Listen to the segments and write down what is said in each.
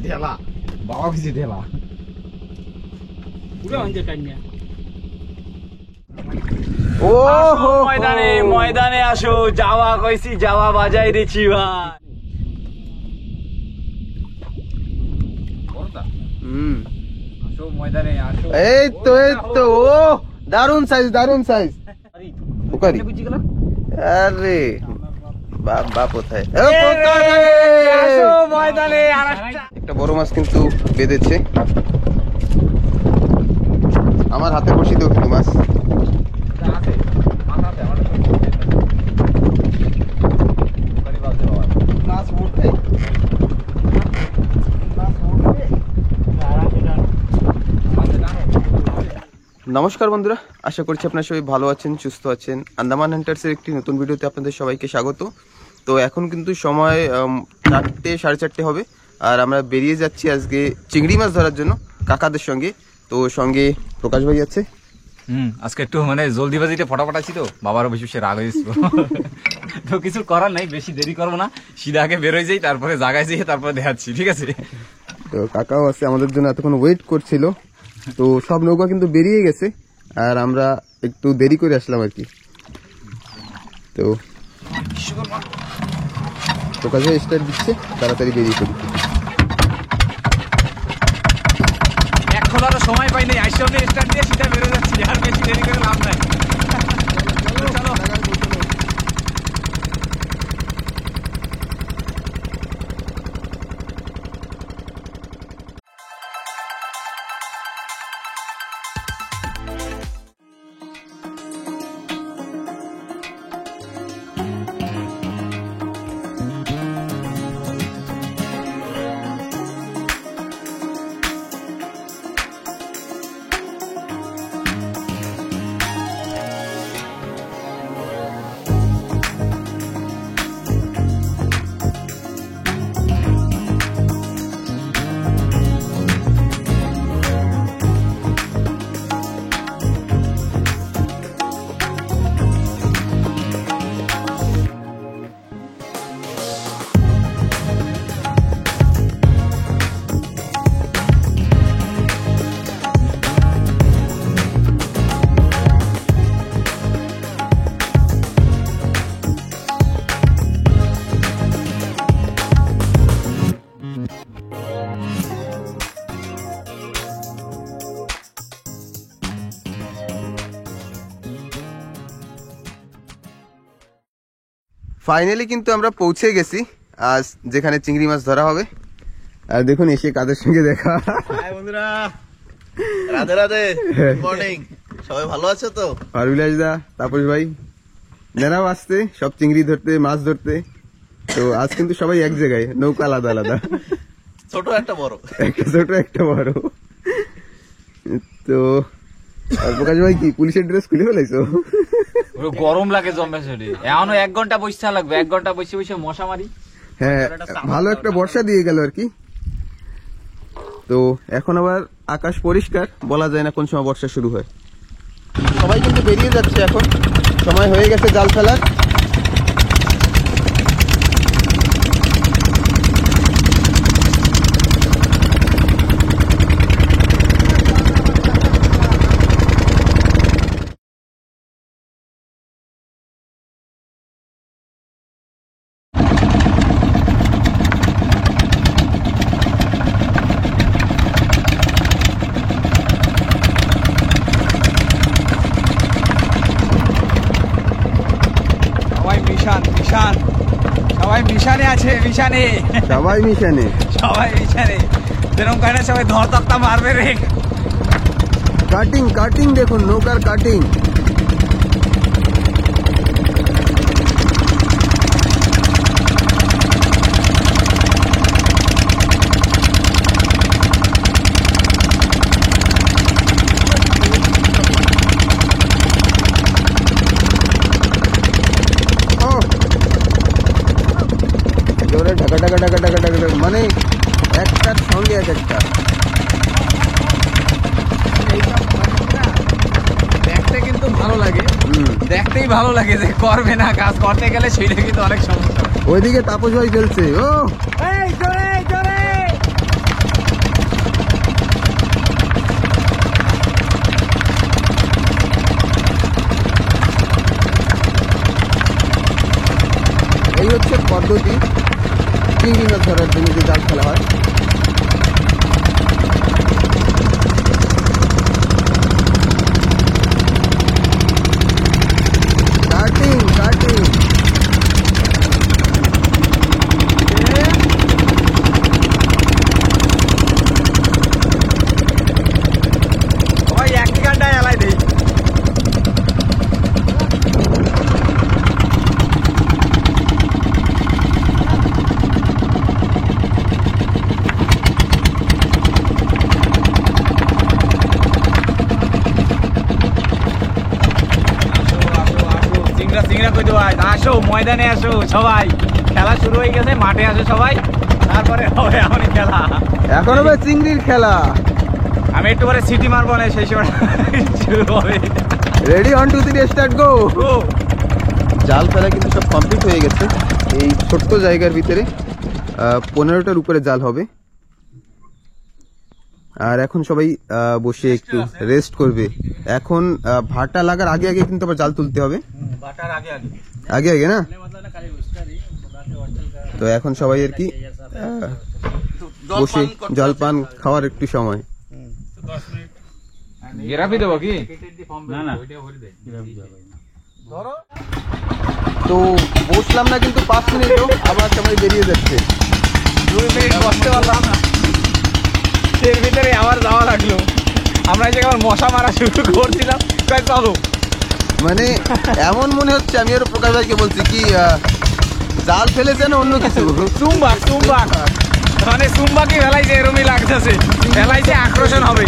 ঢেলা বাবা কিছু ঢেলা ময়দানে ময়দানে আসো, যাওয়া কইছি যাওয়া বাজাই দিচ্ছি ভাই। ময়দানে আসো। এই তো ও দারুন সাইজ আরে বাবা কোথায় ময়দানে একটা বড় মাছ কিন্তু বেঁধেছে আমার হাতে, বসি তো একটু মাছ। নমস্কার বন্ধুরা, আশা করছি আপনারা সবাই ভালো আছেন, সুস্থ আছেন। আন্দামান হান্টার্সের একটি নতুন ভিডিওতে আপনাদের সবাইকে স্বাগত। তো এখন কিন্তু সময় 4টে সাড়ে 4টে হবে, আর আমরা বেরিয়ে যাচ্ছি আজকে চিংড়ি মাছ ধরার জন্য কাকাদের সঙ্গে। তো সঙ্গে প্রকাশ ভাই আছে। আজকে একটু মানে জলদিবাজিতে ফটাফট আছি, তো বাবারও বেশি সে রাগ হয়েছিল। তো কিছু করার নাই, বেশি দেরি করবো না, সিধা আগে বেরোয় যাই, তারপরে জায়গায় যেয়ে তারপরে দেখাচ্ছি, ঠিক আছে? তো কাকাও আছে আমাদের জন্য, এতক্ষণ ওয়েট করছিল। তো সব নৌকা কিন্তু বেরিয়ে গেছে, আর আমরা একটু দেরি করে আসলাম আর কি। তো প্রকাশ ভাই স্টার্ট দিচ্ছে, তাড়াতাড়ি বেরিয়ে পড়ি। এক খোলারও সময় পাইনি, আইসা স্টার্ট দিয়ে সিধা বেরো যাচ্ছি, আর বেশি দেরি করে লাভ নাই। চলো ফাইনালি কিন্তু আমরা পৌঁছে গেছি আজ যেখানে চিংড়ি মাছ ধরা হবে। আর দেখুন এসে কাদের সঙ্গে দেখা। বন্ধুরা, রাধে রাধে, গুড মর্নিং। সবাই ভালো আছো তো? পারবিলাস দা, তাপস ভাই, নেনাও আসতে সব চিংড়ি ধরতে, মাছ ধরতে। তো আজ কিন্তু সবাই এক জায়গায়, নৌকা আলাদা আলাদা, ছোট একটা বড়, একটা ছোট একটা বড়। তো প্রকাশ ভাই কি পুলিশের ড্রেস খুলে ফেলাইছো? গরম লাগে জম্মে সেটি, এখনো 1 ঘন্টা বসে লাগবে, 1 ঘন্টা বসে বসে মশা মারি। হ্যাঁ, ভালো একটা বর্ষা দিয়ে গেল আর কি। তো এখন আবার আকাশ পরিষ্কার, বলা যায় না কোন সময় বর্ষা শুরু হয়। সবাই কিন্তু বেরিয়ে যাচ্ছে, এখন সময় হয়ে গেছে জাল ফেলার। সবাই মিশানে আছে, মিশানে সবাই মিশানে, সবাই মিশানে, যেরকম কারণে সবাই ধর তাত্তা মারবে রে। কাটিং কাটিং দেখুন, নৌকার কাটিং। ঢাকা ঢাকা ঢাকা ঢাকা ঢাকা, মানে একটার সঙ্গে এক একটা। দেখতে কিন্তু ভালো লাগে, দেখতেই ভালো লাগে, যে করবে না কাজ করতে গেলে সেইটা কিন্তু অনেক সমস্যা। ওইদিকে তাপস ভাই ফেলছে। ও এই হচ্ছে পদ্ধতি চিংড়ি মাছ ধরার জন্য যে জাল ফেলা হয়। কাটিং কাটিং সবাই একই গানটায় এলাই দেই। আসো ময়দানে আসো সবাই, খেলা শুরু হয়ে গেছে, মাঠে আসো সবাই, তারপরে হবে এমনই খেলা। এখন হবে চিংড়ির খেলা। আমি একটু পরে সিটি মারবো না, সেই সময় শুরু হবে। রেডি 1 2 3 স্টার্ট গো। জাল ফেলা কিন্তু সব কমপ্লিট হয়ে গেছে। এই ছোট্ট জায়গার ভিতরে 15টার উপরে জাল হবে। আর এখন সবাই বসে একটু রেস্ট করবে। এখন ভাটা লাগার আগে আগে কিন্তু আবার জাল তুলতে হবে, আগে আগে না। তো এখন সবাই আর কি বসে জলপান খাওয়ার একটু সময়। গেরাপি দেবো কি? তো বসলাম না কিন্তু 5 মিনিটও, আবার সবাই বেরিয়ে যাচ্ছে। 2 মিনিট বসতে পারলাম না, এর ভিতরে আবার যাওয়া লাগলো। আমরা এই জায়গায় মশা মারা শুরু করছিলাম, চলো। মানে এমন মনে হচ্ছে আমি আরো প্রকাশ ভাইকে বলছি কি জাল ফেলেছেন অন্য কিছু। চুম্বাক চুম্বাক, মানে চুম্বাকই ফেলাইছে, এরমই লাগতেছে, ফেলাইছে আকর্ষণ হবে।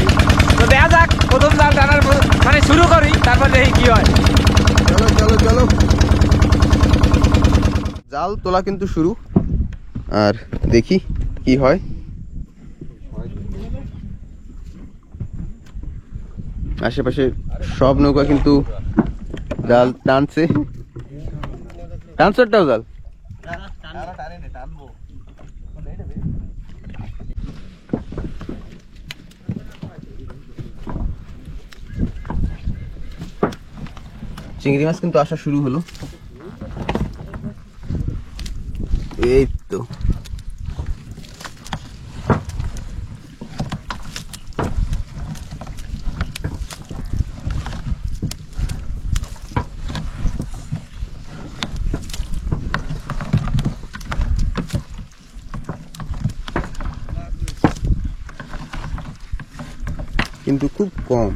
তো দেখা যাক, প্রথম জাল টানার মানে শুরু করি, তারপর দেখি কি হয়। চলো চলো চলো, জাল তোলা কিন্তু শুরু, আর দেখি কি হয়। আশেপাশে সব নৌকা কিন্তু জাল টানছে, টানছটাও জাল। চিংড়ি মাছ কিন্তু আসা শুরু হলো, এই তো। কিন্তু খুব কম।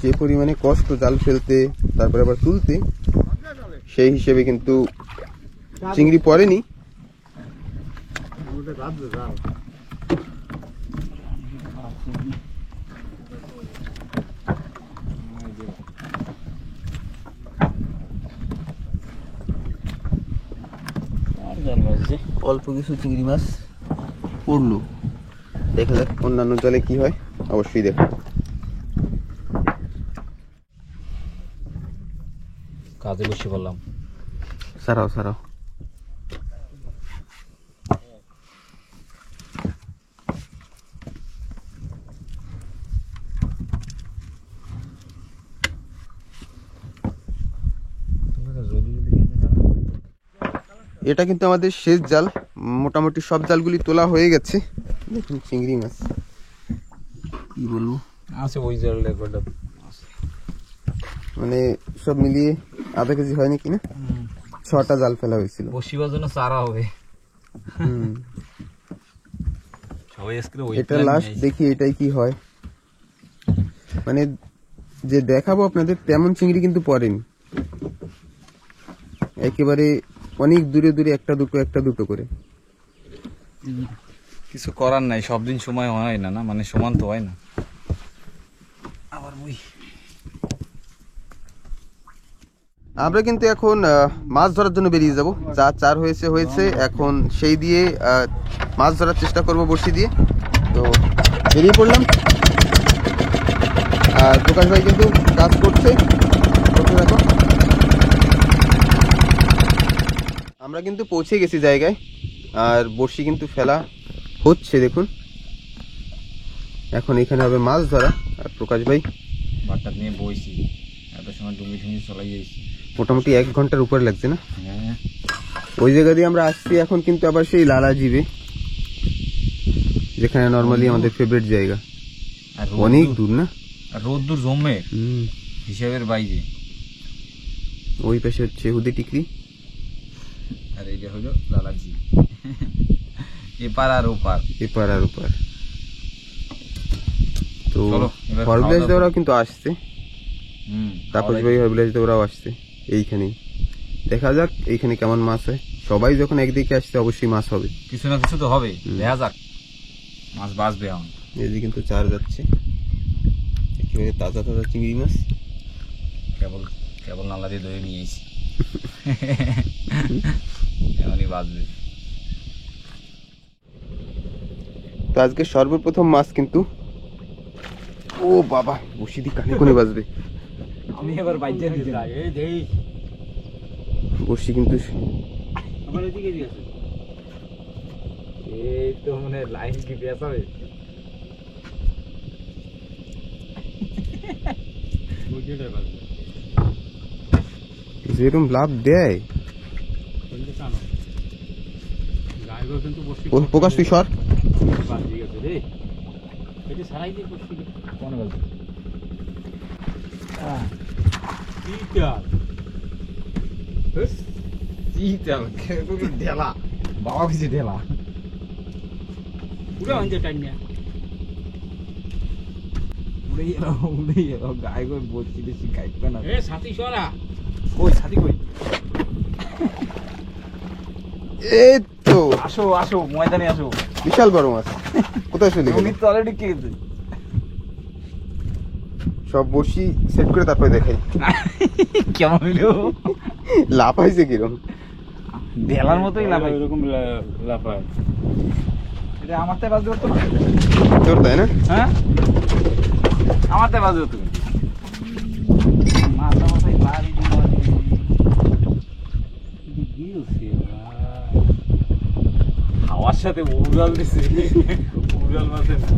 যে পরিমাণে কষ্ট জাল ফেলতে তারপরে আবার তুলতে, সেই হিসেবে কিন্তু চিংড়ি পড়েনি। অল্প কিছু চিংড়ি মাছ পড়লো, দেখা যাক অন্যান্য জলে কি হয়, অবশ্যই দেখো। কাজে বসে বললাম, সারাও সারাও। এটা কিন্তু আমাদের শেষ জাল, মোটামুটি সব জালগুলি তোলা হয়ে গেছে। দেখুন চিংড়ি মাছ, কি বলবো, আছে ওই জালটা মানে সব মিলিয়ে আধা কেজি হয় নাকি না, 6টা জাল ফেলা হয়েছিল। বসিবার জন্য চারা হবে। এটা লাস্ট, দেখি এটাই কি হয়। মানে যে দেখাবো আপনাদের তেমন চিংড়ি কিন্তু পড়েনি, একেবারে অনেক দূরে দূরে একটা দুটো করে। কিছু করার নাই, সব দিন সময় হয় না, না মানে সমান তো হয় না। আবার আমরা কিন্তু এখন মাছ ধরার জন্য বেরিয়ে যাব। যা চার হয়েছে, এখন সেই দিয়ে মাছ ধরার চেষ্টা করব বড়শি দিয়ে। তো বেরিয়ে পড়লাম। আর প্রকাশ ভাই কিন্তু কাজ করছে, করতে থাকো। আমরা কিন্তু পৌঁছে গেছি জায়গায়, আর বড়শি কিন্তু ফেলা হচ্ছে দেখুন। এখন এখানে হবে মাছ ধরা। আর প্রকাশ ভাই বাটটা নিয়ে বইছি, এত সময় ডুঙ্গি ঠুঙ্গি চলাই যাইছি। মোটামুটি 1 ঘন্টার উপরে লাগছে না? হ্যাঁ, ওই জায়গা দিয়ে আমরা আসছি এখন কিন্তু আবার সেই লালা জিবে, যেখানে নর্মালি আমাদের ফেভারিট জায়গা। আর অনেক দূর না? আর রোদ দূর জমে হুম। হিসাবের বাইরে। ওই পাশে হচ্ছে হুদি টিকরি, আর এইটা হলো লালাজি। এপার আর ওপার। এপার আর ওপার। তো চলো, এবার হরবিলাস খাওয়া দাওয়া দেওয়ারাও কিন্তু আসছে, হুম, তাপস ভাই হরবিলাস দেওয়ারাও আসছে এইখানেই। দেখা যাক এইখানে কেমন মাছ হয়। সবাই যখন একদিকে আসছে অবশ্যই মাছ হবে, কিছু না কিছু তো হবে, দেখা যাক মাছ বাঁচবে এখন। এদিকে কিন্তু চার যাচ্ছে, একেবারে তাজা তাজা চিংড়ি মাছ। কেবল কেবল নালা দিয়ে ধরে নিয়ে এসেছি। এমনই বাঁচবে। তো আজকে সর্বপ্রথম মাছ কিন্তু, ও বাবা বসি দি কানে কোনে বাজবে। আমি এবার বাইজে দিতে এই দেই বসি কিন্তু আমার এদিকে দিয়েছে। এই তো মানে লাইন কি পেছ হবে। বুঝিয়ে দেব যেরকম লাভ দেয়। কিন্তু জানো গায়গো কিন্তু বসি প্রকাশ তুই সর। বাজি গেছে রে। এটি সারাই দিয়ে বসি কোন গেল। চিতাল হস চিতাল কেবল ঢেলা বাবা কিছু ঢেলা পুরো অঞ্জে টাইনা উড়ে এলো গায়গো বসি দেশি গাইবে না। এ সাথী সরা কই সাথী কই? এই তো আসো আসো ময়দানে আসো। বিশাল বড় মাছ। কোথায় চলে গেল? উনি তো অলরেডি কে সব বসি সেট করে তারপরে দেখাই কেমন হইলো। লাফাইছে কিরম, ঢেলার মতোই লাফায়, এরকম লাফায়। এটা আমার তাই বাজবে তো না? তোর তাই না? হ্যাঁ আমার তাই বাজবে তো। মাথা মাথায় বাড়ি হাওয়ার সাথে উড়াল দিছে। উড়াল মাছে না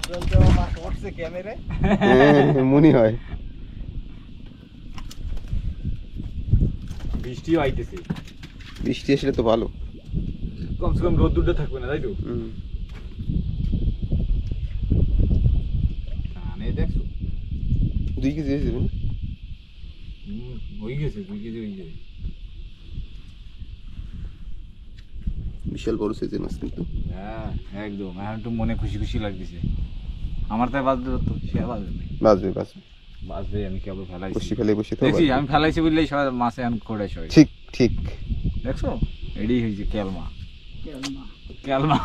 উড়াল তো মাছ উঠছে ক্যামেরায়। হ্যাঁ, মনে হয়। বৃষ্টিও আইতেছে, বৃষ্টি আসলে তো ভালো। কমসে কম রোদ্দুরটা থাকবে না, তাই তো? কানে দেখছো 2 কেজি হয়েছে না? হয়ে গেছে 2 কেজি হয়ে যাবে। বিশাল বড় সাইজের মাছ কিন্তু। হ্যাঁ একদম, এখন একটু মনে খুশি খুশি লাগতেছে। আমার তাই বাজবে তো, সে বাজবে না। বাজবে বাজবে বাজবে, আমি কেবল ফেলাইছি। বসি ফেলে বসে তো দেখছি বাজবে। আমি ফেলাইছি বললেই সবাই মাছে এখন করে সবাই। ঠিক ঠিক। দেখছো এডি হয়েছে কেলমা কেলমা কেলমা।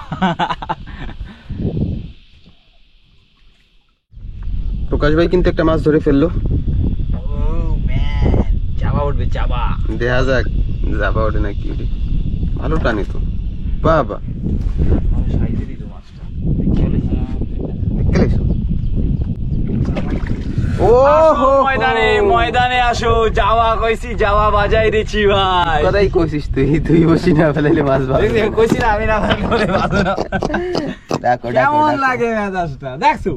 প্রকাশ ভাই কিন্তু একটা মাছ ধরে ফেললো। ও ম্যান, চাবা উঠবে চাবা। দেখা যাক যাবা ওঠে নাকি ওঠে। ভালো টানে তো বাবা। সাইজেরই তো মাছটা দেখলেছো? ও হো ময়দানে ময়দানে আসো, যাওয়া কইছি যাওয়া বাজাই দিচ্ছি ভাই। কথাই কইছিস তুই বসি না ফেলাইলে মাছ ভালো। কইছি না আমি না ফেললে বাজে না। ডাকো কেমন লাগে মেজাজটা দেখছো?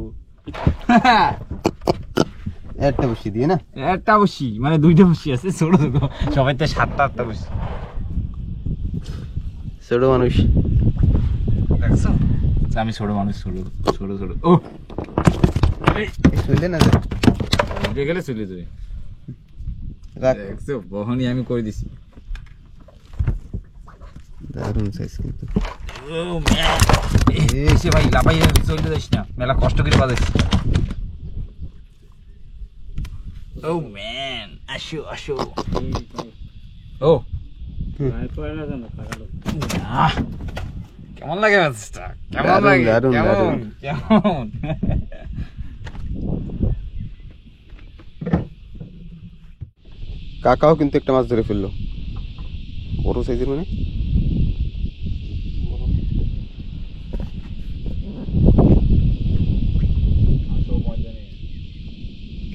একটা বসি দিয়ে না? একটা বসি মানে 2টা বসি আছে ছোট ছোট, সবাই তো 7টা বসি। ছোট মানুষ দেখছো আমি ছোট মানুষ, ছোট ছোট ছোট। ও চলে না উঠে গেলে চলে যাবে। রাখ। দেখছো বহনি আমি করে দিছি। দারুণ সাইজ কিন্তু। ও ম্যান, এসে ভাই লাফাই চলে যাস না, মেলা কষ্ট করে বাজাইছি। ও ম্যান, আসো আসো। ও কেমন লাগে মাছটা? কেমন দারুণ, লাগে? দারুণ, কেমন দারুণ। কেমন? কাকাও কিন্তু একটা মাছ ধরে ফেললো, বড় সাইজের মানে।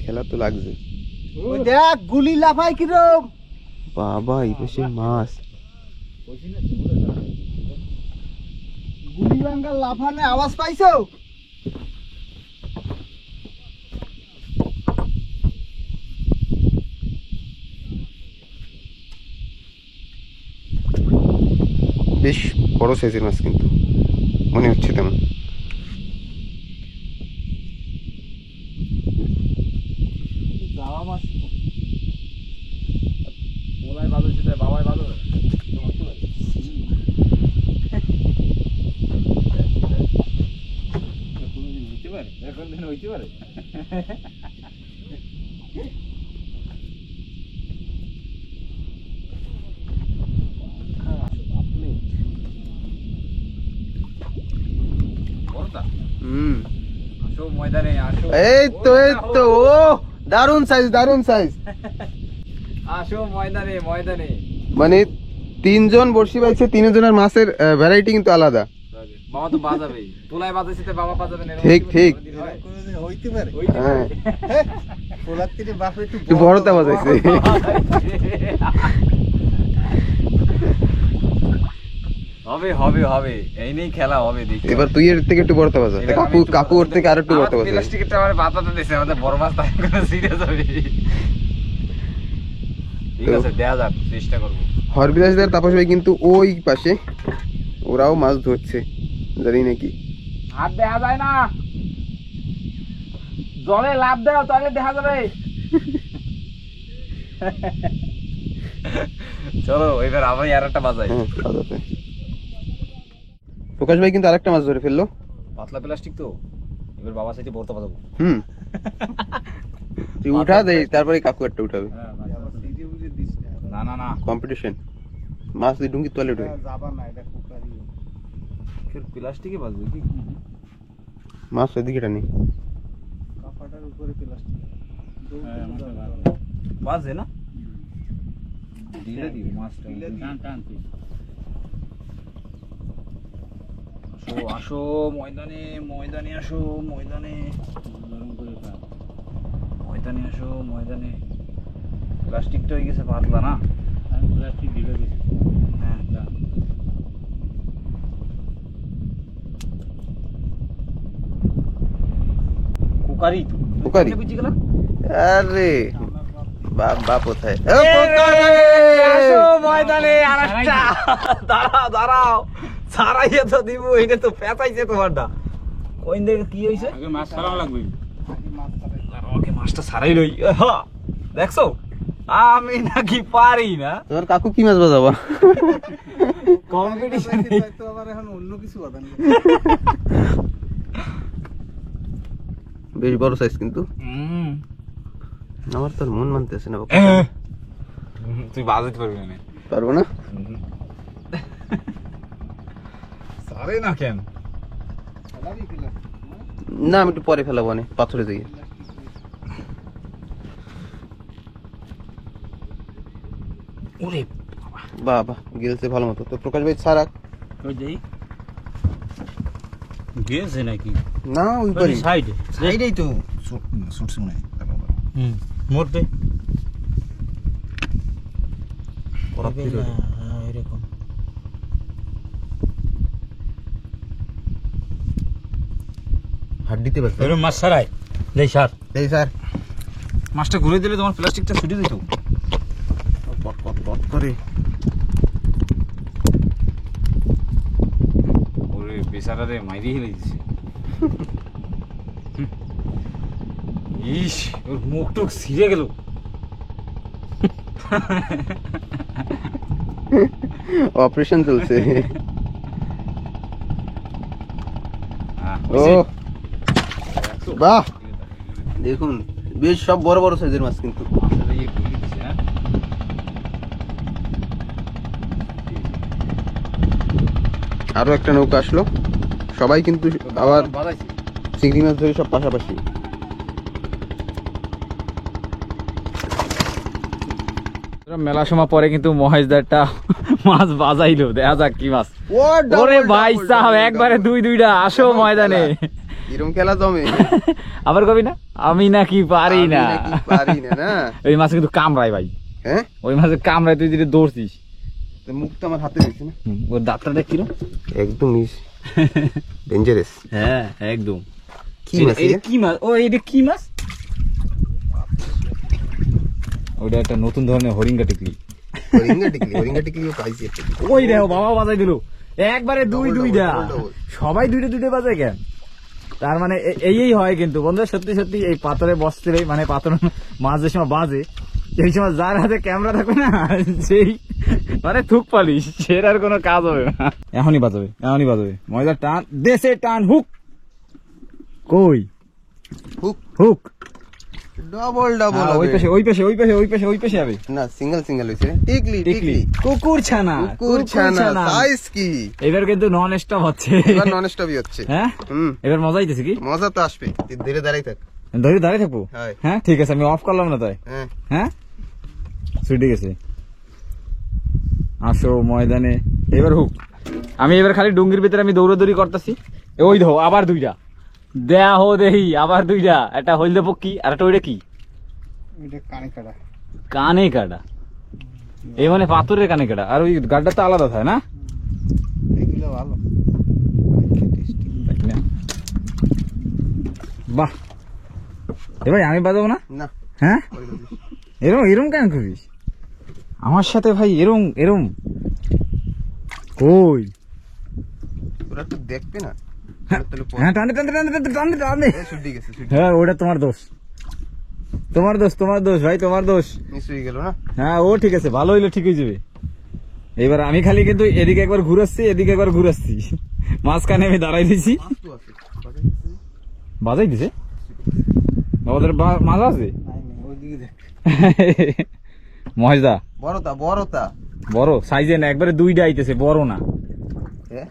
খেলা তো লাগছে। ওই দেখ গুলি লাফাই কিরম। বাবা এই পাশে মাছ। গুলি বাঙ্গাল লাফালে আওয়াজ পাইছো? বেশ বড় সাইজের মাছ কিন্তু মনে হচ্ছে তেমন। যাওয়া মাছ ওলাই বাদল সেটা বাবাই বাদল হইতে পারে, এখন দিন হইতে পারে। আসো ময়দানে আসো, এই তো ও দারুন সাইজ, দারুন সাইজ। আসো ময়দানে ময়দানে। মানে 3 জন বড়শি পাইছে, 3 জনের মাছের ভ্যারাইটি কিন্তু আলাদা। বাবা তো বাজাবে, তোলাই বাজাইছে তো বাবা বাজাবে না। ঠিক ঠিক। হইতে পারে। হ্যাঁ পোলার তীরে বাপরে একটু একটু বড়টা বাজাইছে। হবে হবে হবে, এই নেই খেলা হবে দেখি। এবার তুই এর থেকে একটু বড়টা বাজা। এবার আমি কাকু একটু কাকু ওর থেকে আর একটু বড়টা বাজা। প্লাস্টিকেরটা আমার বাতাতে দিছে, আমাদের বড় মাছ তাই করে সিরিয়াস হবে। ঠিক আছে দেয়া যাক, চেষ্টা করব। হরবিলাসদার তাপস ভাই কিন্তু ওই পাশে ওরাও মাছ ধরছে, জানি নাকি। হাত দেখা যায় না, জলে লাভ দাও তাহলে দেখা যাবে। চলো এবার আমি আর একটা বাজাই। হ্যাঁ বাজাতে। প্রকাশ ভাই কিন্তু আরেকটা মাছ ধরে ফেললো। পাতলা প্লাস্টিক তো, এবার বাবা সাথে বড়টা বাজাবো। তুই উঠা দে, তারপরে কাকু একটা উঠাবে। না না না, কম্পিটিশন। মাছ দিয়ে ডুঙ্গি তোলে উঠবে। যাবা না, এটা কুকারি। ফির প্লাস্টিকে বাজবে কি? মাছ এদিকে টানি। কাপাটার উপরে প্লাস্টিক। বাজে না? দিলে দিও মাছটা। আসো আসো ময়দানে ময়দানে আসো ময়দানে, ময়দানে আসো ময়দানে। প্লাস্টিকটা হয়ে গেছে পাতলা না? আমি প্লাস্টিক দিলে দিছি। হ্যাঁ কুকারি তো কুকারি? বুঝি গেল। আরে বাপ বাপ কোথায়? আসো ময়দানে আরেকটা। দাঁড়াও দাঁড়াও, ছাড়াইয়ে তো দিব, এটা তো পেঁচাইছে তোমারটা। কোন দিকে কি হইছে? আগে মাছ ছাড়াও লাগবে। ওকে মাছটা ছাড়াই লই। দেখছো আমি নাকি পারি না। তোমার কাকু কি মাছ বাজাবা? কম্পিটিশন তো আবার এখন অন্য কিছু কথা নেই। বেশ বড় সাইজ কিন্তু। আমার তোর মন মানতেছে না। তুই বাজাতে পারবি না। পারবো না। সারে না কেন? না আমি একটু পরে ফেলাবো, অনেক পাথরে দিয়ে। ওরে বাবা গেলছে ভালো মতো। তো প্রকাশ ভাই ছাড়াক। কই দেই গেছে নাকি? না ওই পারি সাইডে সাইডেই তো ছুটছে মনে হয়। মরতে এরকম এরকম হাত দিতে পারছে। এরকম মাছ ছাড়াই দেই সার। এই স্যার মাছটা ঘুরে দিলে তোমার প্লাস্টিকটা ছুটে দিত। পট পট পট করে। ওরে বেচারারে মাইরি হেলে দিছে। ইস ওর মুখ টুক ছিঁড়ে গেল। অপারেশন চলছে। ও বাহ দেখুন বেশ সব বড় বড় সাইজের মাছ কিন্তু। আরো একটা নৌকা আসলো, সবাই কিন্তু আবার চিংড়ি মাছ ধরে সব পাশাপাশি। মেলা সময় পরে কিন্তু মহেশদারটা মাছ বাজাইলো, দেখা যাক কি মাছ। ওরে ভাই সাহেব একবারে দুইটা আসো ময়দানে। এরকম খেলা জমে আবার কবি না আমি নাকি পারি না, আমি নাকি পারি না না। ওই মাছ কিন্তু কামড়ায় ভাই, হ্যাঁ ওই মাছে কামড়ায়, তুই যদি দৌড়ছিস। তো মুখ তো আমার হাতে দিয়েছে না, ওর দাঁতটা দেখ কিরম, একদম ডেঞ্জারাস। হ্যাঁ একদম। কি মাছ এটা কি মাছ? ও এটা কি মাছ? ওটা একটা নতুন ধরনের হরিঙ্গা টিকলি। হরিঙ্গা টিকলিও পাইছি একটা। ওই দেখো বাবা বাজাই দিল একবারে দুইটা, double. সবাই দুইটা বাজায় কেন? তার মানে এই হয় কিন্তু বন্ধুরা, সত্যি সত্যি এই পাথরে বসতে মানে পাথর মাছ যে সময় বাজে, সেই সময় যার হাতে ক্যামেরা থাকবে না সেই মানে থুক পালিশ, সের আর কোনো কাজ হবে না। এখনই বাজাবে ময়দা টান দেশে টান, হুক কই হুক হুক, ডাবল ওই পাশে হবে না, সিঙ্গেল হইছে। টিকলি কুকুর ছানা সাইজ কি? এবার কিন্তু নন স্টপ হচ্ছে, এবার নন স্টপই হচ্ছে। হ্যাঁ এবার মজা হইতেছে কি? মজা তো আসবে, ধীরে দাঁড়াই থাক। ধরে দাঁড়িয়ে থাকবো। হ্যাঁ। হ্যাঁ ঠিক আছে, আমি অফ করলাম না তাই। হ্যাঁ হ্যাঁ ছুটে গেছে। আসো ময়দানে, এবার হুক। আমি এবার খালি ডুঙ্গির ভিতরে আমি দৌড়াদৌড়ি করতেছি। ওই দেখো আবার দুইটা, দেয়া হো দেহি আবার দুইটা, একটা হলদে পক্ষী আর একটা ওইটা কি এটা কানে কাটা। কানে কাটা, এই মানে পাথরের কানে কাটা, আর ওই গাড্ডা তো আলাদা থাকে না। এগুলো ভালো। বাহ, এবার আমি বাজাবো না? না হ্যাঁ এরম কেন করিস আমার সাথে ভাই? এরম কই? ওরা তো দেখবে না। হ্যাঁ টানে ছুটি গেছে, হ্যাঁ ওটা তোমার দোষ ভাই, তোমার দোষ। মিস হয়ে গেল না। হ্যাঁ ও ঠিক আছে, ভালো হইলো, ঠিক হয়ে যাবে। এবার আমি খালি কিন্তু এদিকে একবার ঘুরাচ্ছি, মাঝখানে আমি দাঁড়াই দিছি। বাজাই দিছে ওদের মাছ আছে ওইদিকে দেখ। মহেশদা বড়তা বড় সাইজে না, একবারে দুইটা আইতেছে, বড় না। হ্যাঁ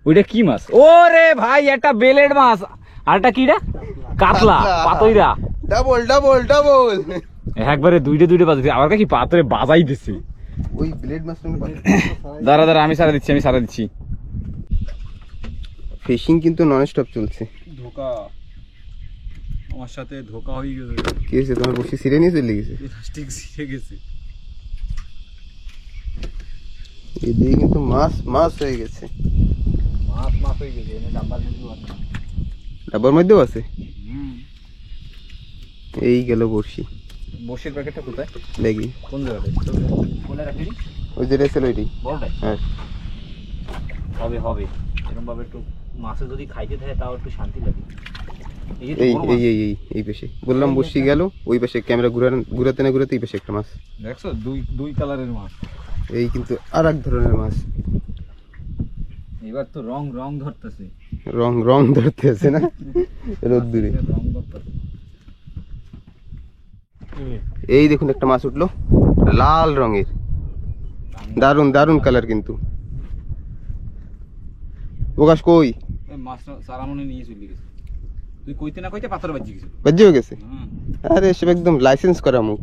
ওইটা কি মাছ? ও রে ভাই, একটা বেলেট মাছ, আর একটা কিটা কাতলা পাতইরা, ডাবল একবারে দুইটা বাজাইছে। আবার কি পাতরে বাজাই দিছে। ওই ব্লেড মাছ। দাঁড়া আমি সারা দিচ্ছি। ফিশিং কিন্তু নন স্টপ চলছে। ধোকা, আমার সাথে ধোকা হয়ে গেছে, কি হয়েছে তোমার? বসে ছিঁড়ে নিয়ে চলে গেছে। প্লাস্টিক ছিঁড়ে গেছে। এদিকে কিন্তু মাছ হয়ে গেছে। মাছ হয়ে গেছে, এনে ডাব্বার মধ্যেও আছে। এই গেল বড়শি। বসির প্যাকেটটা কোথায় দেখি কোন জায়গাতে? কোনে রাখি? ওই যে রেসেল ওইটি। বড়টাই হ্যাঁ হবে এরকম ভাবে একটু মাছে যদি খাইতে থাকে তাও একটু শান্তি লাগে। এই পাশে বললাম বসি গেল, ওই পাশে ক্যামেরা ঘুরাতে না ঘুরাতে এই পাশে একটা মাছ। দেখছো দুই কালারের মাছ। এই কিন্তু আর এক ধরনের মাছ। এবার তো রং ধরতেছে, রং ধরতে আছে না রোদ্দুরে। রং ধরতেছে। এই দেখুন একটা মাছ উঠলো, লাল রঙের, দারুন কালার কিন্তু। প্রকাশ কই? মাছটা সারা মনে নিয়ে চলে গেছে, তুই কইতে না কইতে পাথর বাজি গেছে। বাজ্য হয়ে গেছে? আরে সব একদম লাইসেন্স করা মুখ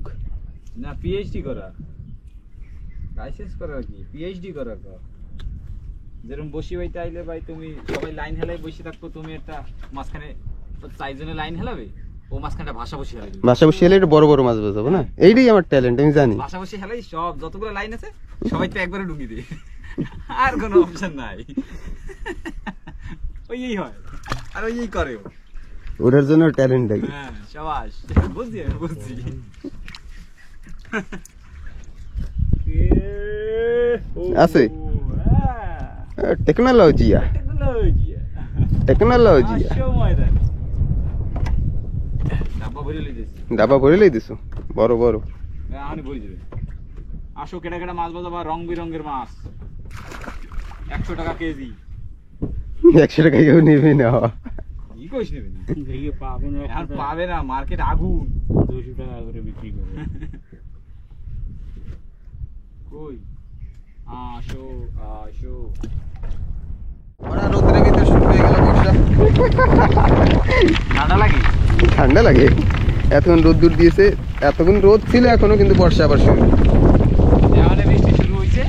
না, পিএইচডি করা, লাইসেন্স করা কি পিএইচডি করা। যেরকম বসি বাইতে আইলে ভাই তুমি সবাই লাইন হেলাই বসে থাকবো, তুমি একটা মাঝখানে 4 জনের লাইন হেলাবে, ও মাঝখানটা ভাষা বসে হেলাবে। ভাষা বসে হেলে বড় মাছ বাজাবো না, এইটাই আমার ট্যালেন্ট, আমি জানি। ভাষা বসে হেলাই সব যতগুলো লাইন আছে সবাই তো একবারে ঢুকি দে, আর কোনো অপশন নাই। ওই হয় আর ওই করে, ওটার জন্য ট্যালেন্ট লাগে। হ্যাঁ শাবাশ, বুঝছি। আছে টেকনোলজিয়া। ডাবা ভরে লই দিছো বড়। আসো কেটা মাছ বাজাবা, রং বেরঙের মাছ, 100 টাকা কেজি। 100 টাকা কেউ নেবে না। কি কইস নেবে না? পাবে না, মার্কেট আগুন। 200 টাকা করে বিক্রি করে। কই আসো ওরা রোদের ভিতরে শুরু হয়ে গেল বর্ষা। ঠান্ডা লাগে। এতক্ষণ রোদ্দুর দিয়েছে, এতক্ষণ রোদ ছিল, এখনো কিন্তু বর্ষা আবার শুরু। বৃষ্টি শুরু হয়েছে,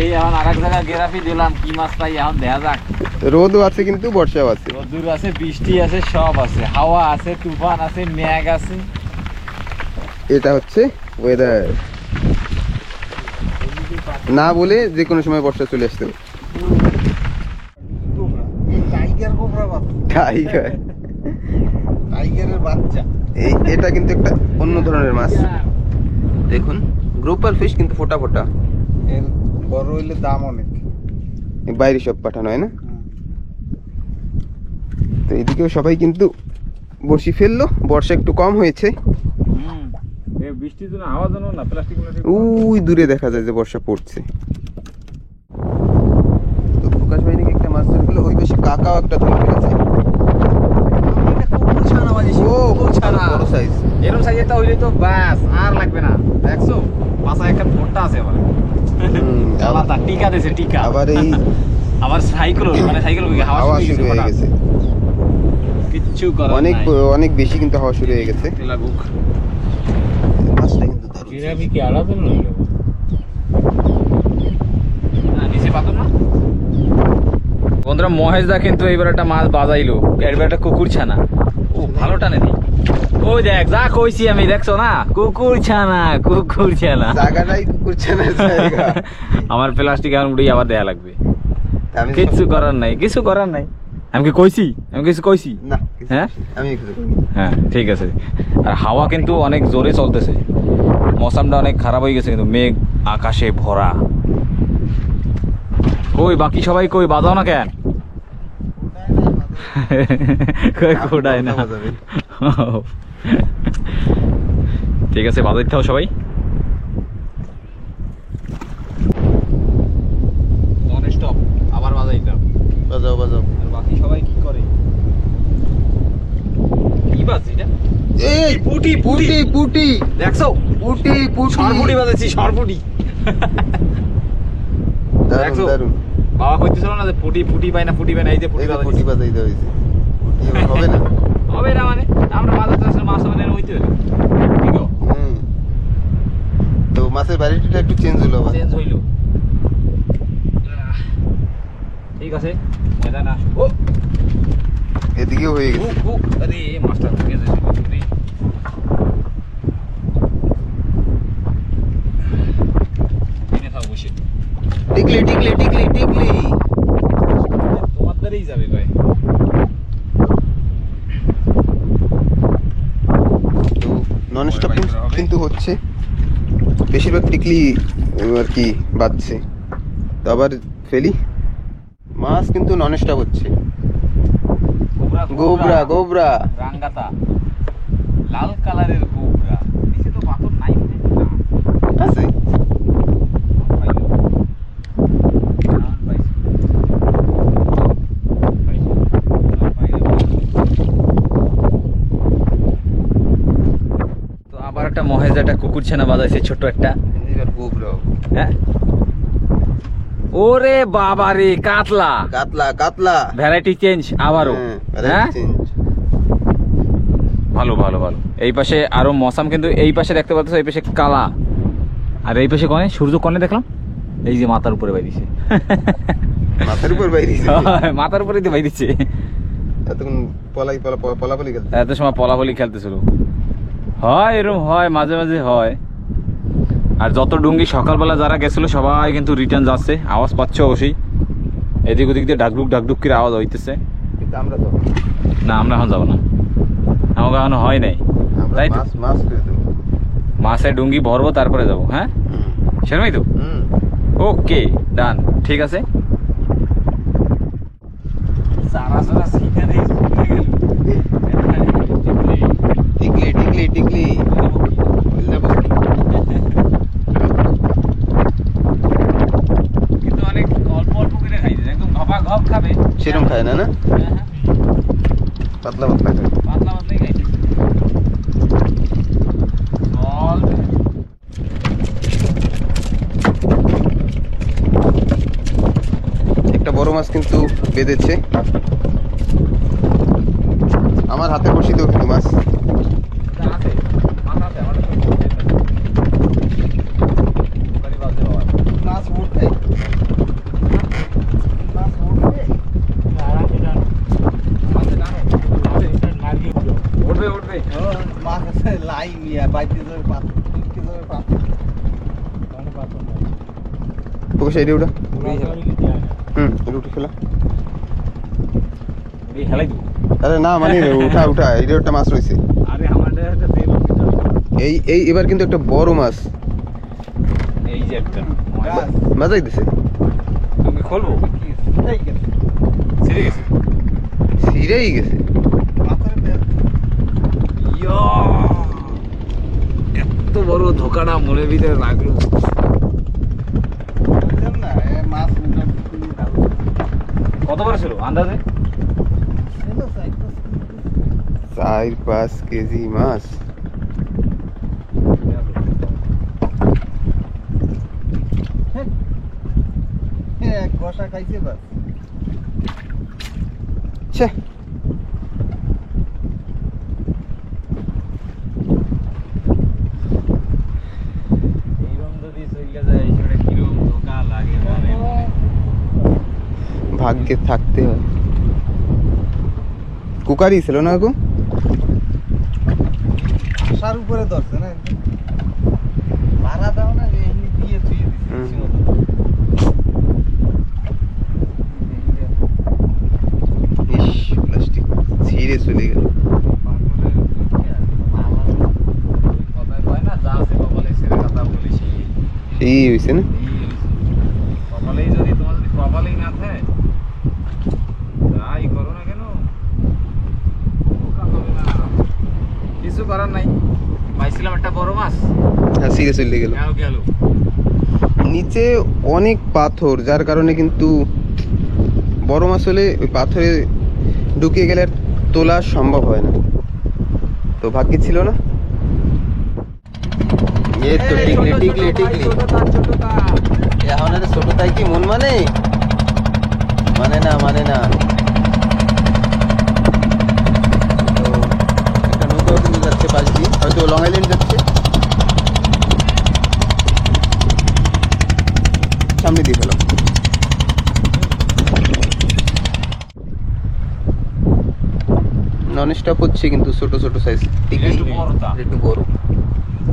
এই এখন আরেক জায়গায় গেরাপি দিলাম, কি মাছ পাই এখন দেখা যাক। রোদও আছে কিন্তু বর্ষাও আছে। রোদ্দুর আছে, বৃষ্টি আছে, সব আছে, হাওয়া আছে, তুফান আছে, মেঘ আছে। এটা হচ্ছে ওয়েদার, না বলে যে কোনো সময় বর্ষা চলে আসতে পারে। এই টাইগার কোবরা বাচ্চা, টাইগার, টাইগারের বাচ্চা। এটা কিন্তু একটা অন্য ধরনের মাছ। দেখুন গ্রুপার ফিশ, কিন্তু ফোটা ফোটা। এর বড় হইলে দাম অনেক। বাইরে সব পাঠানো হয় না। তো এদিকেও সবাই কিন্তু বসি ফেললো, বর্ষা একটু কম হয়েছে। বৃষ্টির জন্য হাওয়া জন্য না, প্লাস্টিক ওই দূরে দেখা যায় যে বর্ষা পড়ছে। তো প্রকাশ ভাই নাকি একটা মাছ ধরে ফেললো, ওই বেশি কাকাও একটা ধরে ফেলেছে। ও বড় সাইজ। এরকম সাইজেরটা হইলে তো বাস আর লাগবে না। দেখছো পাশে একটা ফোঁটা আছে আবার, আলাদা টিকা দিয়েছে, টিকা। আবার এই আবার সাইকেল, মানে সাইকেল হাওয়া শুরু হয়ে গেছে, কিচ্ছু করার অনেক নাই। অনেক বেশি কিন্তু হাওয়া শুরু হয়ে গেছে। লাগুক মাছটা কিন্তু দারুণ। জিরাবি কি আলাদা নইলো না, নিচে পাথর না। বন্ধুরা মহেশ দা কিন্তু এইবার একটা মাছ বাজাইলো, এবার একটা কুকুর ছানা। ও ভালো টানে দি। ওই দেখ যা কইছি আমি, দেখছো না, কুকুর ছানা, কুকুর ছানা। জায়গাটাই কুকুর ছানার জায়গা। আমার প্লাস্টিক এখন উড়েই আবার দেয়া লাগবে। আমি কিছু করার নাই, কিছু করার নাই। আমি কি কইছি, আমি কিছু কইছি না, হ্যাঁ আমি কিছু করিনি। হ্যাঁ ঠিক আছে। আর হাওয়া কিন্তু অনেক জোরে চলতেছে, মৌসুমটা অনেক খারাপ হয়ে গেছে, কিন্তু মেঘ আকাশে ভরা। কই বাকি সবাই কই, বাজাও না কেন? কই কোডায় না। ঠিক আছে, বাজাইতে হবে সবাই। নন স্টপ আবার বাজাইতে হবে। বাজাও বাজাও। আর বাকি সবাই কি করে? কি বাজছে এটা? এই পুটি পুটি পুটি দেখছো? পুটি পুটি সরপুটি বাজাচ্ছি, সরপুটি। দারুণ দেখছো? দারুণ। বাবা কইতেছিল না যে পুটি পুটি পাই না, পুটি পাই না, এই যে পুটি এই যে বাজাচ্ছি। পুটি বাজাইতে হয়েছে। পুটি এবার হবে না। হবে না মানে আমরা বাজাতে আসলে মাছ হবে না, হইতে হবে। কি গো? হুম। তো মাছের ভ্যারাইটিটা একটু চেঞ্জ হলো আবার। চেঞ্জ হইলো। ঠিক আছে, ময়দান আসো। ও এদিকেও হয়ে গেছে। আরে মাছটা ঢুকে যাচ্ছে রে। এনে থাও বসে। টিকলি টিকলি টিকলি টিকলি। তোমার দ্বারেই যাবে ভাই। তো নন স্টপ কিন্তু হচ্ছে, বেশিরভাগ টিকলি আর কি বাজছে। তো আবার ফেলি, মাছ কিন্তু নন স্টপ হচ্ছে। গোবরা গোবরা রাঙ্গাতা লাল কালারের গোবরা। নিচে তো পাথর নাই মনে হয় না। আছে। তো আবার একটা মহেশ একটা কুকুর ছানা বাজাইছে, ছোট একটা। এবার গোবরা। হ্যাঁ, ওরে বাবা রে, কাতলা। কাতলা কাতলা। ভ্যারাইটি চেঞ্জ আবারও। হ্যাঁ ভালো ভালো ভালো। এই পাশে আরো মৌসাম, কিন্তু এই পাশে দেখতে পাচ্ছ, এই পাশে কালা। আর এই পাশে কনে সূর্য কনে দেখলাম, এই যে মাথার উপরে বাইরেছে। মাথার উপর বাইরে মাথার উপরে দিয়ে বাইরেছে। এতক্ষণ পলাপলি খেলতে। এত সময় পলাপলি খেলতেছিল। হয় এরকম হয়, মাঝে মাঝে হয়। আর যত ডুঙ্গি সকালবেলা যারা গেছিল সবাই কিন্তু রিটার্ন যাচ্ছে, আওয়াজ পাচ্ছে অবশ্যই। এদিক ওদিক দিয়ে ডাকডুক ডাকডুক করে আওয়াজ হইতেছে। কিন্তু আমরা তো না, আমরা এখন যাবো না, আমাকে এখনো হয় নাই। আমরা তাই তো? মাছ মাছ করে দেবো। মাছের ডুঙ্গি ভরবো, তারপরে যাবো। হ্যাঁ সেরকমই তো। ওকে ডান, ঠিক আছে। টিকলি টিকলি টিকলি। কিন্তু অনেক অল্প অল্প করে খাইছে, একদম ঘপা ঘপ খাবে সেরকম খায় না, না পাতলা পাতলা খায়। পাতলা পাতলাই খাইছে। একটা বড় মাছ কিন্তু বেঁধেছে আমার হাতে, বসি তো কিন্তু মাছ। মাছ উঠতে উঠবে উঠবে। মাছ আছে লাই নিয়ে বাইতে যাবে পাথর ঢুকে যাবে পাথর তোকে সেই ওটা রুটি খেলা এই হেলাই দিব। আরে না মানে উঠা উঠা এই যে একটা মাছ রয়েছে আরে আমাদের একটা তেল এই এই এবার কিন্তু একটা বড় মাছ এই যে একটা মাজাই দিছে আমি খুলবো এই গেছে ছিঁড়ে গেছে। ছিঁড়েই গেছে পাথরের বেল ইয়া এত বড় ধোকাটা মনের ভিতরে লাগলো। বুঝলেন না এ মাছ উঠে দাও কত বড় ছিল আন্দাজে? এলো সাইড 4-5 কেজি মাছ এক কষা খাইছে বাস ছে এইরকম যদি চলে যায় সেটা কিরকম ধোকা লাগে মনে মনে। ভাগ্যে থাকতে হয় কুকারি ছিল না গো কষার উপরে ধরছে না একদম ভাড়া দাও না এমনি দিয়ে থুয়ে দিছি ইস প্লাস্টিক ছিঁড়ে চলে গেল কথায় কয় না যা আছে কপালে সেটা কথা বলি এই হয়েছে না কপালেই যদি তোমার যদি কপালেই না থাকে যাই করো না কেন ধোকা হবে না। কিছু করার নাই। পাইছিলাম একটা বড় মাছ হ্যাঁ ছিঁড়ে চলে গেল গেল গেল। নিচে অনেক পাথর যার কারণে কিন্তু বড় মাছ হলে ওই পাথরে ঢুকে গেলে আর তোলা সম্ভব হয় না তো ভাগ্যে ছিল না এই তো টিকলি টিকলি টিকলি এখন আর ছোট তাই কি মন মানে মানে না মানে না তো একটা নৌকাও কিন্তু যাচ্ছে পাশ দিয়ে হয়তো লং আইল্যান্ড যাচ্ছে সামনে দিয়ে ফেলো নন স্টপ হচ্ছে কিন্তু ছোট ছোট সাইজ একটু বড়টা। একটু বড়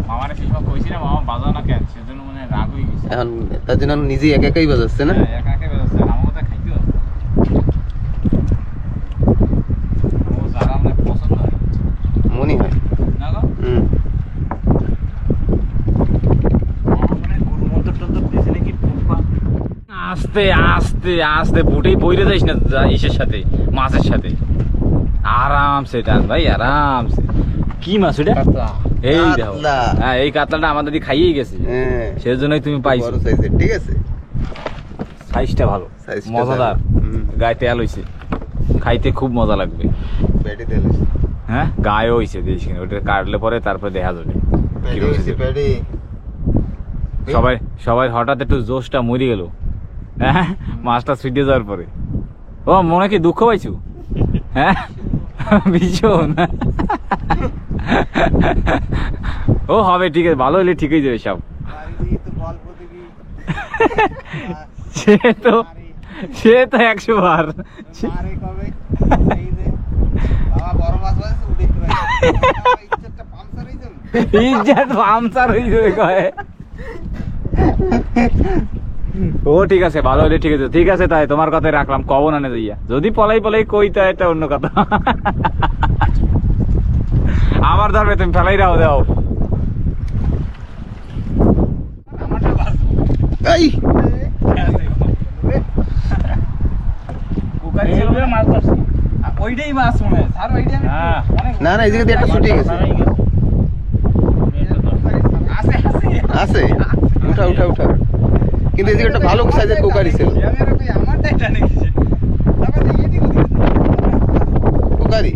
মামারে সেই সময় কইছি না মামা বাজাও না কেন সেজন্য মানে রাগ হয়ে গেছে। এখন তার জন্য নিজেই একা একাই বাজাচ্ছে না হ্যাঁ, একা একা বেরোচ্ছে আমার মতো খাইতে হবে। ও যারা আমার পছন্দ হয় মনে হয় না গো হুম আমার মানে গরু মতো টন্তর দিয়েছে নাকি টুপা। আস্তে আস্তে আস্তে বুটেই বইরে যাইস না ইসের সাথে মাছের সাথে আরামসে টান ভাই আরামসে। কি মাছ ওটা? এই দেখো কাতলা। হ্যাঁ এই কাতলাটা আমাদের দিয়ে খাইয়েই গেছে হ্যাঁ সেজন্যই তুমি পাইছো। বড় সাইজের ঠিক আছে সাইজটা ভালো সাইজটা মজাদার ভালো। হুম। গায়ে তেল হইছে খাইতে খুব মজা লাগবে। ব্যাটে তেল হয়েছে হ্যাঁ গায়ে হইছে দেখিস কিনা ওটা কাটলে পরে তারপরে দেখা যাবে ব্যাটে কিরকম হয়েছে ছিল। ব্যাটে সবাই সবাই হঠাৎ একটু জোশটা মরে গেল হ্যাঁ মাছটা ছুটে যাওয়ার পরে। ও মনে কি দুঃখ পাইছো? হ্যাঁ ভীষণ। ও হবে ঠিক আছে ভালো হলে ঠিক হয়ে যাবে সব। তো গল্প দিবি সে তো 100 বার মারে কবে এই যে বাবা বড় মাছ আছে উঠে ইচ্ছাটা পামসার হয়ে যাবে ইজ্জত পামসার হয়ে যাবে কয়। ও ঠিক আছে ভালো হলে ঠিক আছে ঠিক আছে তাই তোমার কথাই রাখলাম কব না নে যাইয়া যদি পলাই পলাই কই তা এটা অন্য কথা। আমার ধরবে তুমি ফেলাই রাও দাও এই ওইটাই মাছ মনে হয় স্যার ওইটাই না না এই জায়গা দিয়ে একটা ছুটে গেছে আছে উঠা উঠা উঠা কিন্তু এই জায়গাটা ভালো সাইজের কোকারি ছিল কোকারি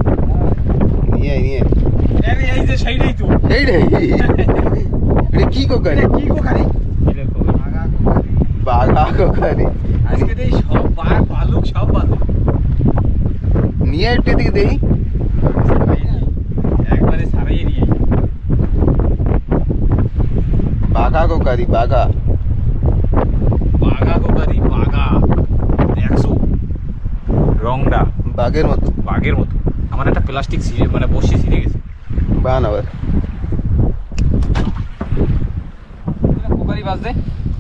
নিয়ে আয়, নিয়ে আয়। এই যে সেইটাই তো এই রে এটা কি কোকারি কি কোকারি বাঘা কোকারি আজকে এই সব বাঘ ভালুক সব বাজে নিয়ে একটু দিকে দেখি একবারে ছাড়াইয়ে নিয়ে বাঘা কোকারি বাঘা বাঘা কোকারি বাঘা 100 রংটা বাঘের মতো বাঘের মতো। আমার একটা প্লাস্টিক ছিঁড়ে মানে বসে ছিঁড়ে গেছে বান আবার কোকারি বাজছে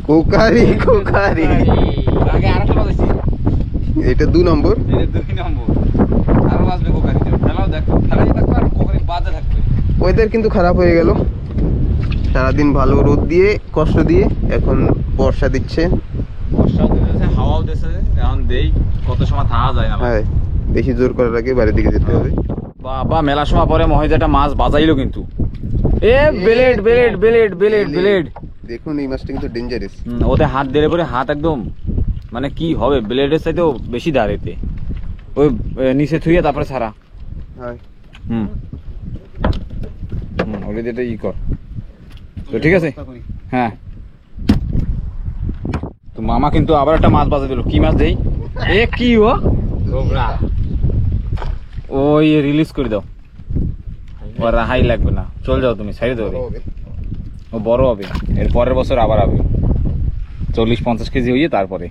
কোকারি কোকারি আগে আরেকটা বাজাইছি এটা 2 নম্বর। এটা 2 নম্বর আরো বাজবে কোকারি খেলাও দেখো খেলাই থাকবে আর কোকারি বাজে থাকবে ওয়েদার কিন্তু খারাপ হয়ে গেল, সারাদিন ভালো রোদ দিয়ে কষ্ট দিয়ে এখন বর্ষা দিচ্ছে। বর্ষাও দিতেছে হাওয়াও দিতেছে, এখন দেই কত সময় থাকা যায় না। হ্যাঁ, বেশি জোর করার আগে বাড়ির দিকে যেতে হবে। বাবা মেলা সময় পরে মহিজাটা মাছ বাজাইলো কিন্তু এ বেলেট বেলেট বেলেট বেলেট বেলেট দেখুন এই মাছটা কিন্তু ডেঞ্জারাস। ওতে হাত দিলে পরে হাত একদম মানে কি হবে, ব্লেডের চাইতেও বেশি দাঁড়াইতে ওই নিচে থুইয়ে তারপরে ছাড়া। হ্যাঁ ওটা যেটা ই কর তো ঠিক আছে। হ্যাঁ তো মামা কিন্তু আবার একটা মাছ বাজা দিল, কি মাছ দেই এ কি ও ওই রিলিজ করে দাও, ও রাহাই লাগবে না, চল যাও তুমি সাইডে দাও, ও বড় হবে, এর পরের বছর আবার হবে 40-50 কেজি হইয়ে তারপরে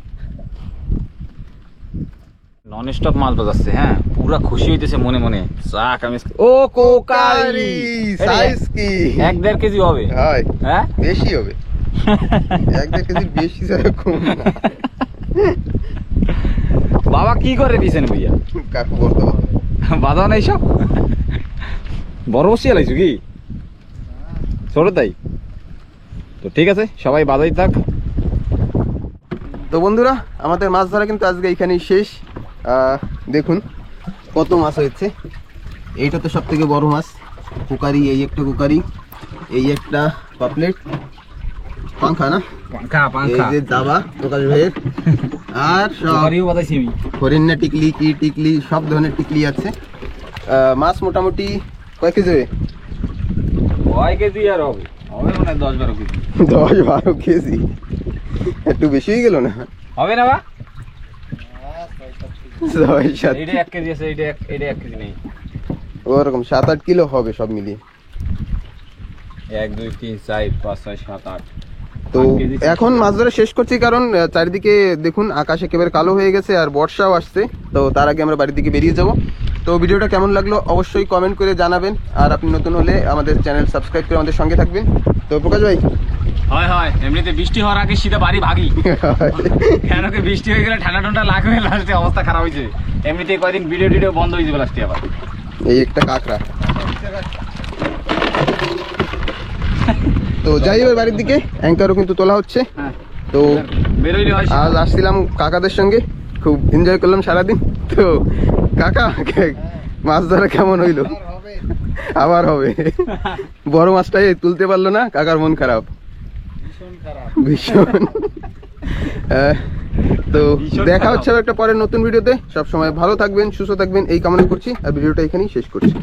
নন স্টপ মাছ বাজাচ্ছে। হ্যাঁ পুরা খুশি হইতেছে মনে মনে। চাক আমি ও কোকারি সাইজ কি 1-1.5 কেজি হবে। হয় হ্যাঁ বেশি হবে 1-1 কেজি বেশি ছাড়া কম না। বাবা কি করে দিয়েছেন ভাইয়া? কাকু করতে বাজাও নাই সব বড় বসিয়ে লাইছো কি ছোট তাই? তো ঠিক আছে সবাই বাজাই থাক। তো বন্ধুরা আমাদের মাছ ধরা কিন্তু আজকে এইখানেই শেষ। দেখুন কত মাছ হয়েছে, এইটা তো সব থেকে বড় মাছ কোকারি, এই একটা কোকারি, এই একটা পাপলেট পাঙ্খা না এই যে দাবা প্রকাশ ভাইয়ের, আর সব বাজাইছি আমি হরিণা টিকলি কি টিকলি সব ধরনের টিকলি আছে। মাছ মোটামুটি কয় কেজি হবে? কয় কেজি আর হবে, হবে মানে 10-12 কেজি। 10-12 কেজি একটু বেশি হয়ে গেল না? হবে না বা 6-7 এইটা 1 কেজি আছে, এইটা 1 কেজি নেই, ওরকম 7-8 কিলো হবে সব মিলিয়ে। 1 2 3 4 5 6 7 8। তো এখন মাছ ধরা শেষ করছি, কারণ চারিদিকে দেখুন আকাশ একেবারে কালো হয়ে গেছে আর বর্ষাও আসছে। তো তার আগে আমরা বাড়ির দিকে বেরিয়ে যাব। তো ভিডিওটা কেমন লাগলো অবশ্যই কমেন্ট করে জানাবেন, আর আপনি নতুন হলে আমাদের চ্যানেল সাবস্ক্রাইব করে আমাদের সঙ্গে থাকবেন। তো প্রকাশ ভাই হয় হয় এমনিতে বৃষ্টি হওয়ার আগে সিধা বাড়ি ভাগি, কেন কি বৃষ্টি হয়ে গেলে ঠান্ডা ঠান্ডা লাগবে, লাস্টে অবস্থা খারাপ হয়েছে। এমনিতে কয়েকদিন ভিডিও টিডিও বন্ধ হয়ে যাবে লাস্টে আবার। এই একটা কাঁকড়া। তো যাই এবার বাড়ির দিকে, অ্যাঙ্কারও কিন্তু তোলা হচ্ছে। তো বেরোইলে হয় আজ আসছিলাম কাকাদের সঙ্গে, খুব এনজয় করলাম সারাদিন। তো কাকা মাছ ধরা কেমন হইলো? আবার হবে। বড় মাছটাই তুলতে পারলো না, কাকার মন খারাপ ভীষণ। তো দেখা হচ্ছে একটা পরের নতুন ভিডিওতে। সব সময় ভালো থাকবেন, সুস্থ থাকবেন এই কামনা করছি, আর ভিডিওটা এখানেই শেষ করছি।